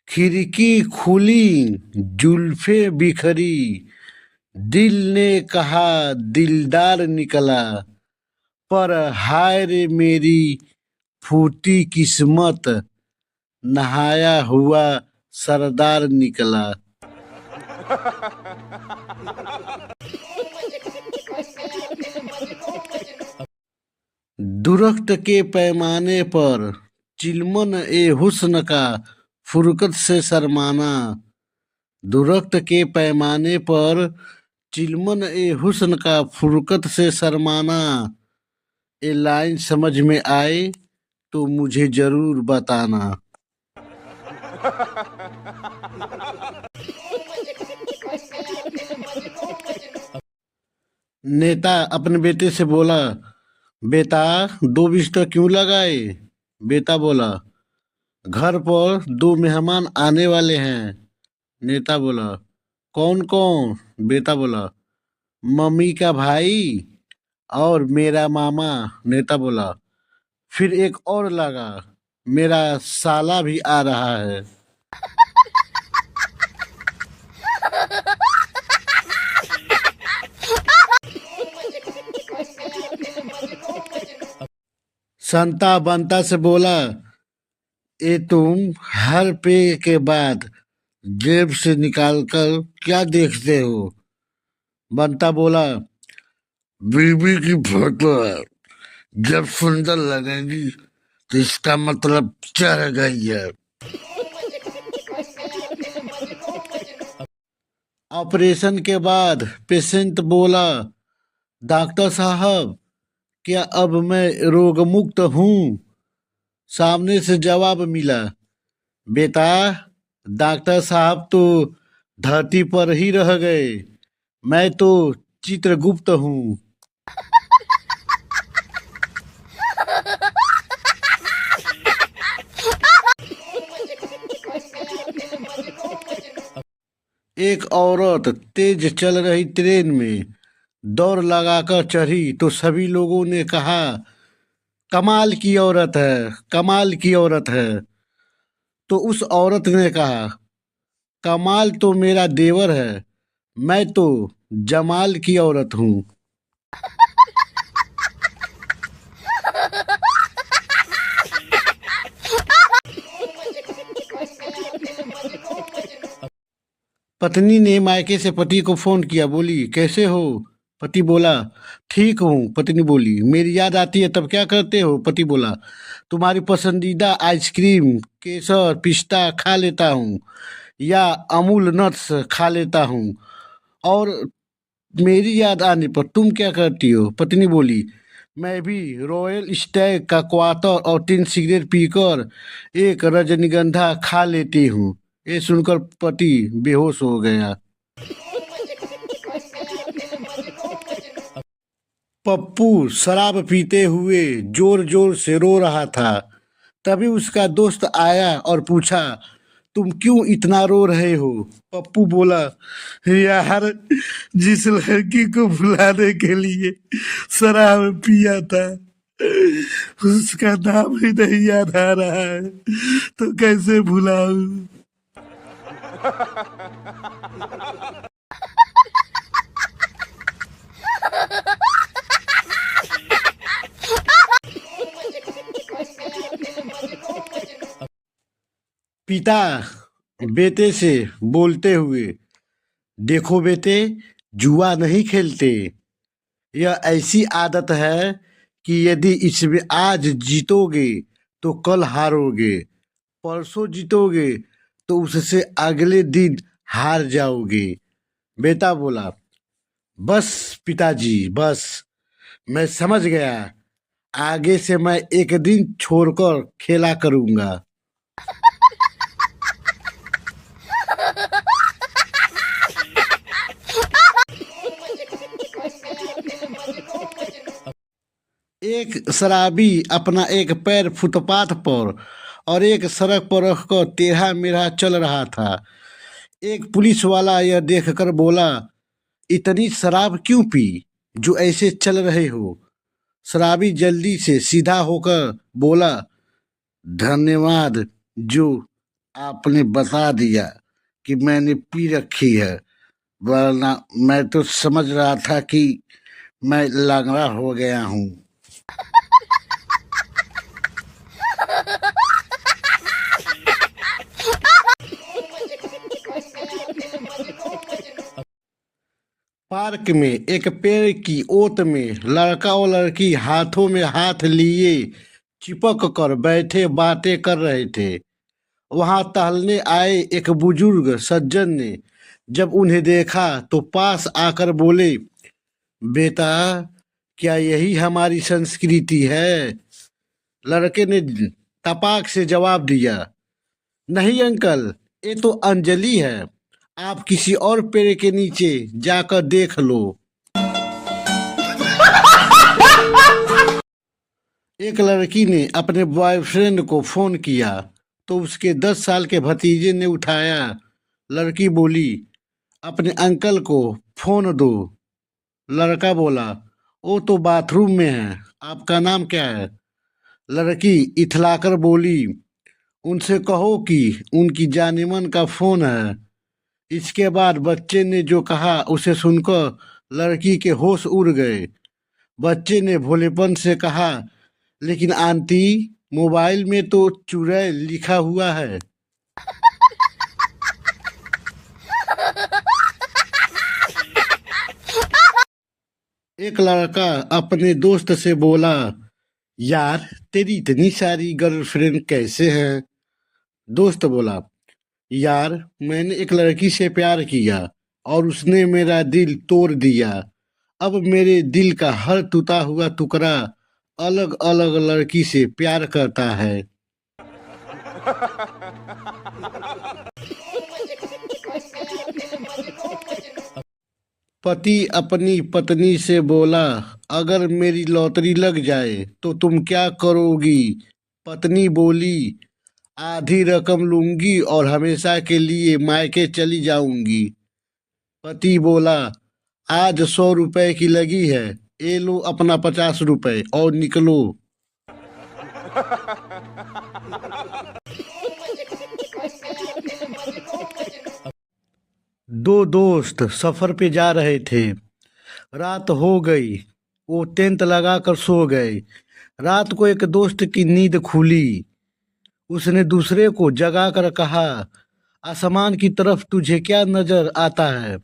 खिड़की खुली, जुल्फे बिखरी, दिल ने कहा दिलदार निकला, पर हाय रे मेरी फूटी किस्मत, नहाया हुआ सरदार निकला। दुरख्त के पैमाने पर चिलमन ए हुस्न का फुरकत से शर्माना। दुरख्त के पैमाने पर चिलमन ए हुस्न का फुरकत से शर्माना। ये लाइन समझ में आए तो मुझे जरूर बताना। नेता अपने बेटे से बोला, बेटा 2 बिस्तर क्यों लगाए? बेटा बोला, घर पर 2 मेहमान आने वाले हैं। नेता बोला, कौन कौन? बेटा बोला, मम्मी का भाई और मेरा मामा। नेता बोला, फिर एक और लगा, मेरा साला भी आ रहा है। संता बंता से बोला, ये तुम हर पे के बाद जेब से निकालकर क्या देखते हो? बंता बोला, बीबी की फोटो है, जब सुंदर लगेगी तो इसका मतलब चढ़ गई है। ऑपरेशन के बाद पेशेंट बोला, डॉक्टर साहब क्या अब मैं रोग मुक्त हूँ? सामने से जवाब मिला, बेटा डॉक्टर साहब तो धरती पर ही रह गए, मैं तो चित्रगुप्त हूँ। एक औरत तेज चल रही ट्रेन में दौड़ लगाकर चढ़ी तो सभी लोगों ने कहा, कमाल की औरत है, कमाल की औरत है। तो उस औरत ने कहा, कमाल तो मेरा देवर है, मैं तो जमाल की औरत हूँ। पत्नी ने मायके से पति को फोन किया, बोली कैसे हो? पति बोला, ठीक हूँ। पत्नी बोली, मेरी याद आती है तब क्या करते हो? पति बोला, तुम्हारी पसंदीदा आइसक्रीम केसर पिस्ता खा लेता हूँ या अमूल नट्स खा लेता हूँ। और मेरी याद आने पर तुम क्या करती हो? पत्नी बोली, मैं भी रॉयल स्टैग का क्वार्टर और 3 सिगरेट पीकर एक रजनीगंधा खा लेती हूँ। ये सुनकर पति बेहोश हो गया। पप्पू शराब पीते हुए जोर जोर से रो रहा था। तभी उसका दोस्त आया और पूछा, तुम क्यों इतना रो रहे हो? पप्पू बोला, यार जिस लड़की को भुलाने के लिए शराब पिया था उसका नाम ही नहीं याद आ रहा है, तो कैसे भुलाऊं? पिता बेटे से बोलते हुए, देखो बेटे, जुआ नहीं खेलते। यह ऐसी आदत है कि यदि इसमें आज जीतोगे तो कल हारोगे, परसों जीतोगे तो उससे अगले दिन हार जाओगे। बेटा बोला, बस पिताजी बस, मैं समझ गया, आगे से मैं एक दिन छोड़कर खेला करूंगा। एक शराबी अपना एक पैर फुटपाथ पर और एक सड़क पर रखकर टेढ़ा मेढ़ा चल रहा था। एक पुलिस वाला यह देखकर बोला, इतनी शराब क्यों पी जो ऐसे चल रहे हो? शराबी जल्दी से सीधा होकर बोला, धन्यवाद जो आपने बता दिया कि मैंने पी रखी है, वरना मैं तो समझ रहा था कि मैं लंगड़ा हो गया हूँ। पार्क में एक पेड़ की ओट में लड़का और लड़की हाथों में हाथ लिए चिपक कर बैठे बातें कर रहे थे। वहां टहलने आए एक बुजुर्ग सज्जन ने जब उन्हें देखा तो पास आकर बोले, बेटा, क्या यही हमारी संस्कृति है? लड़के ने तपाक से जवाब दिया, नहीं अंकल, ये तो अंजलि है। आप किसी और पेड़ के नीचे जाकर देख लो। एक लड़की ने अपने बॉयफ्रेंड को फोन किया तो उसके 10 साल के भतीजे ने उठाया। लड़की बोली, अपने अंकल को फोन दो। लड़का बोला, वो तो बाथरूम में है, आपका नाम क्या है? लड़की इथलाकर बोली, उनसे कहो कि उनकी जानेमन का फोन है। इसके बाद बच्चे ने जो कहा उसे सुनकर लड़की के होश उड़ गए। बच्चे ने भोलेपन से कहा, लेकिन आंटी, मोबाइल में तो चुड़ैल लिखा हुआ है। एक लड़का अपने दोस्त से बोला, यार, तेरी इतनी सारी गर्लफ्रेंड कैसे हैं? दोस्त बोला, यार, मैंने एक लड़की से प्यार किया और उसने मेरा दिल तोड़ दिया। अब मेरे दिल का हर टूटा हुआ टुकड़ा अलग अलग लड़की से प्यार करता है। पति अपनी पत्नी से बोला, अगर मेरी लॉटरी लग जाए तो तुम क्या करोगी? पत्नी बोली, आधी रकम लूंगी और हमेशा के लिए मायके चली जाऊंगी। पति बोला, आज 100 रुपए की लगी है, ये लो अपना 50 रुपए और निकलो। दो दोस्त सफर पे जा रहे थे। रात हो गई, वो टेंट लगाकर सो गए। रात को एक दोस्त की नींद खुली। उसने दूसरे को जगा कर कहा, आसमान की तरफ तुझे क्या नजर आता है?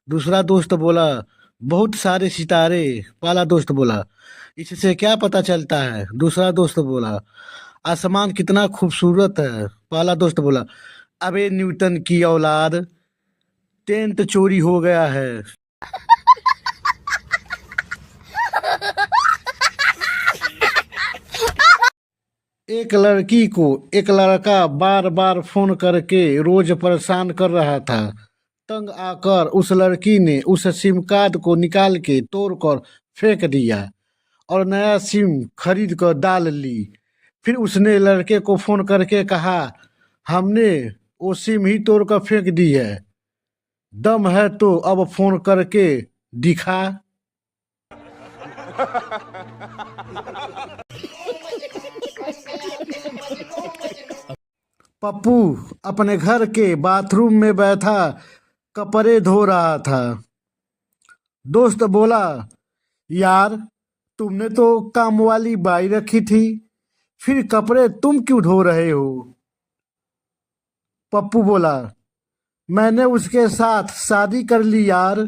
दूसरा दोस्त बोला, बहुत सारे सितारे। पहला दोस्त बोला, इससे क्या पता चलता है? दूसरा दोस्त बोला, आसमान कितना खूबसूरत है। पहला दोस्त बोला, अबे न्यूटन की औलाद, टेंट चोरी हो गया है। एक लड़की को एक लड़का बार बार फोन करके रोज परेशान कर रहा था। तंग आकर उस लड़की ने उस सिम कार्ड को निकाल के तोड़कर फेंक दिया और नया सिम खरीद कर डाल ली। फिर उसने लड़के को फोन करके कहा, हमने वो सिम ही तोड़कर फेंक दी है, दम है तो अब फोन करके दिखा। पप्पू अपने घर के बाथरूम में बैठा कपड़े धो रहा था। दोस्त बोला, यार, तुमने तो काम वाली बाई रखी थी, फिर कपड़े तुम क्यों धो रहे हो? पप्पू बोला, मैंने उसके साथ शादी कर ली यार।